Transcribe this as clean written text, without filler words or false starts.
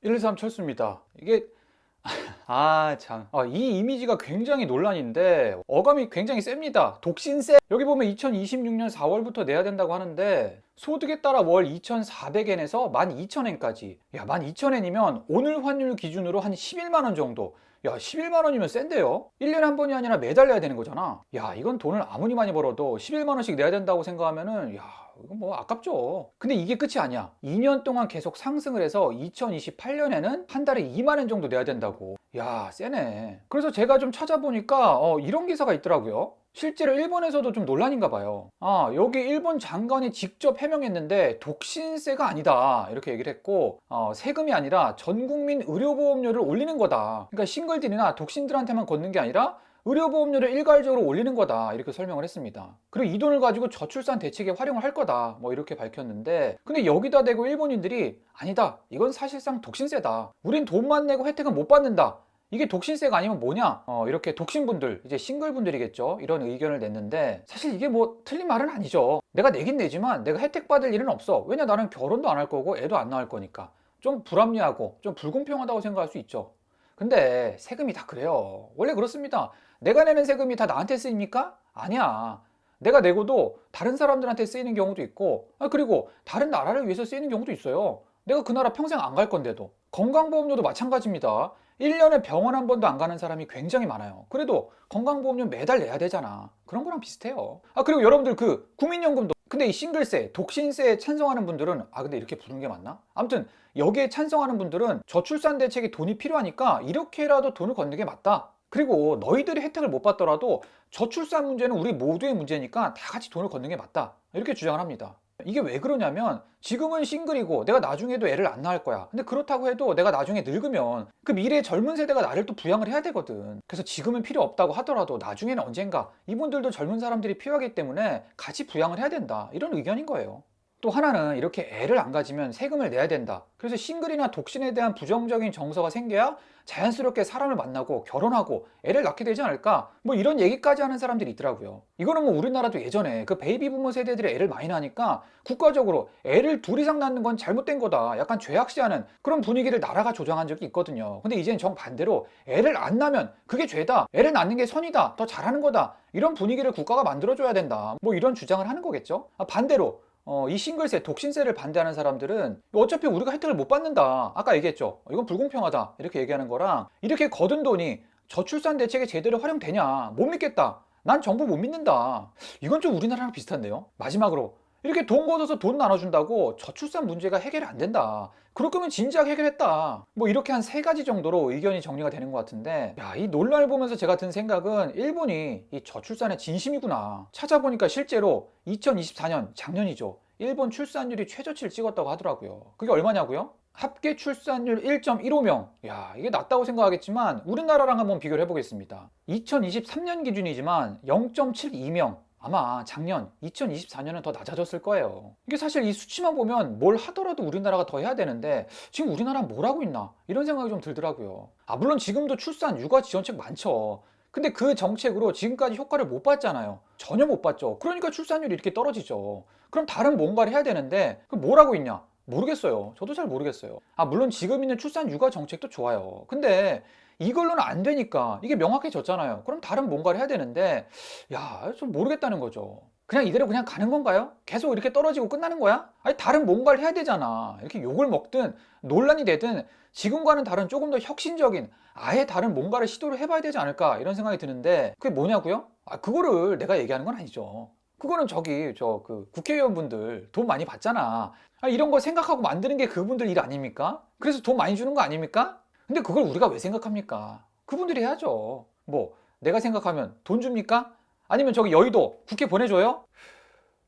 113 철수입니다. 이게 참. 이 이미지가 굉장히 논란인데 어감이 굉장히 셉니다. 독신세. 여기 보면 2026년 4월부터 내야 된다고 하는데 소득에 따라 월 2,400엔에서 12,000엔까지. 야, 12,000엔이면 오늘 환율 기준으로 한 11만 원 정도. 야, 11만 원이면 센데요? 1년에 한 번이 아니라 매달 내야 되는 거잖아. 야, 이건 돈을 아무리 많이 벌어도 11만 원씩 내야 된다고 생각하면은 야, 이건 뭐 아깝죠. 근데 이게 끝이 아니야. 2년 동안 계속 상승을 해서 2028년에는 한 달에 2만 원 정도 내야 된다고. 야, 세네. 그래서 제가 좀 찾아보니까 이런 기사가 있더라고요. 실제로 일본에서도 좀 논란인가 봐요. 여기 일본 장관이 직접 해명했는데 독신세가 아니다 이렇게 얘기를 했고, 세금이 아니라 전 국민 의료보험료를 올리는 거다. 그러니까 싱글들이나 독신들한테만 걷는 게 아니라 의료보험료를 일괄적으로 올리는 거다 이렇게 설명을 했습니다. 그리고 이 돈을 가지고 저출산 대책에 활용을 할 거다 뭐 이렇게 밝혔는데, 근데 여기다 대고 일본인들이 아니다, 이건 사실상 독신세다, 우린 돈만 내고 혜택은 못 받는다, 이게 독신세가 아니면 뭐냐, 이렇게 독신분들, 이제 싱글분들이겠죠, 이런 의견을 냈는데, 사실 이게 뭐 틀린 말은 아니죠. 내가 내긴 내지만 내가 혜택 받을 일은 없어. 왜냐, 나는 결혼도 안 할 거고 애도 안 낳을 거니까. 좀 불합리하고 좀 불공평하다고 생각할 수 있죠. 근데 세금이 다 그래요. 원래 그렇습니다. 내가 내는 세금이 다 나한테 쓰입니까? 아니야. 내가 내고도 다른 사람들한테 쓰이는 경우도 있고, 그리고 다른 나라를 위해서 쓰이는 경우도 있어요. 내가 그 나라 평생 안 갈 건데도. 건강보험료도 마찬가지입니다. 1년에 병원 한 번도 안 가는 사람이 굉장히 많아요. 그래도 건강보험료 매달 내야 되잖아. 그런 거랑 비슷해요. 그리고 여러분들 그 국민연금도, 근데 이 싱글세, 독신세에 찬성하는 분들은 근데 이렇게 부르는 게 맞나? 아무튼 여기에 찬성하는 분들은 저출산 대책에 돈이 필요하니까 이렇게라도 돈을 걷는 게 맞다. 그리고 너희들이 혜택을 못 받더라도 저출산 문제는 우리 모두의 문제니까 다 같이 돈을 걷는 게 맞다, 이렇게 주장을 합니다. 이게 왜 그러냐면, 지금은 싱글이고 내가 나중에도 애를 안 낳을 거야. 근데 그렇다고 해도 내가 나중에 늙으면 그 미래의 젊은 세대가 나를 또 부양을 해야 되거든. 그래서 지금은 필요 없다고 하더라도 나중에는 언젠가 이분들도 젊은 사람들이 필요하기 때문에 같이 부양을 해야 된다, 이런 의견인 거예요. 또 하나는 이렇게 애를 안 가지면 세금을 내야 된다. 그래서 싱글이나 독신에 대한 부정적인 정서가 생겨야 자연스럽게 사람을 만나고 결혼하고 애를 낳게 되지 않을까, 뭐 이런 얘기까지 하는 사람들이 있더라고요. 이거는 뭐 우리나라도 예전에 그 베이비 부모 세대들이 애를 많이 낳으니까 국가적으로 애를 둘 이상 낳는 건 잘못된 거다, 약간 죄악시하는 그런 분위기를 나라가 조장한 적이 있거든요. 근데 이제는 정반대로 애를 안 낳으면 그게 죄다, 애를 낳는 게 선이다, 더 잘하는 거다, 이런 분위기를 국가가 만들어줘야 된다, 뭐 이런 주장을 하는 거겠죠. 반대로 이 싱글세, 독신세를 반대하는 사람들은 어차피 우리가 혜택을 못 받는다, 아까 얘기했죠, 이건 불공평하다, 이렇게 얘기하는 거랑, 이렇게 거둔 돈이 저출산 대책에 제대로 활용되냐, 못 믿겠다, 난 정부 못 믿는다, 이건 좀 우리나라랑 비슷한데요. 마지막으로, 이렇게 돈 걷어서 돈 나눠준다고 저출산 문제가 해결이 안 된다, 그럴 거면 진작 해결했다, 뭐 이렇게 한 3가지 정도로 의견이 정리가 되는 것 같은데, 이 논란을 보면서 제가 든 생각은 일본이 이 저출산의 진심이구나. 찾아보니까 실제로 2024년, 작년이죠, 일본 출산율이 최저치를 찍었다고 하더라고요. 그게 얼마냐고요? 합계 출산율 1.15명. 야, 이게 낮다고 생각하겠지만 우리나라랑 한번 비교를 해보겠습니다. 2023년 기준이지만 0.72명. 아마 작년 2024년은 더 낮아졌을 거예요. 이게 사실 이 수치만 보면 뭘 하더라도 우리나라가 더 해야 되는데 지금 우리나라는 뭘 하고 있나, 이런 생각이 좀 들더라고요. 물론 지금도 출산 육아 지원책 많죠. 근데 그 정책으로 지금까지 효과를 못 봤잖아요. 전혀 못 봤죠. 그러니까 출산율이 이렇게 떨어지죠. 그럼 다른 뭔가를 해야 되는데 뭘 하고 있냐? 모르겠어요. 저도 잘 모르겠어요. 물론 지금 있는 출산 육아 정책도 좋아요. 근데 이걸로는 안 되니까 이게 명확해졌잖아요. 그럼 다른 뭔가를 해야 되는데 좀 모르겠다는 거죠. 그냥 이대로 그냥 가는 건가요? 계속 이렇게 떨어지고 끝나는 거야? 다른 뭔가를 해야 되잖아. 이렇게 욕을 먹든 논란이 되든 지금과는 다른 조금 더 혁신적인 아예 다른 뭔가를 시도를 해봐야 되지 않을까, 이런 생각이 드는데, 그게 뭐냐고요? 그거를 내가 얘기하는 건 아니죠. 그거는 그 국회의원분들 돈 많이 받잖아. 이런 거 생각하고 만드는 게 그분들 일 아닙니까? 그래서 돈 많이 주는 거 아닙니까? 근데 그걸 우리가 왜 생각합니까? 그분들이 해야죠. 뭐 내가 생각하면 돈 줍니까? 아니면 저기 여의도 국회 보내줘요?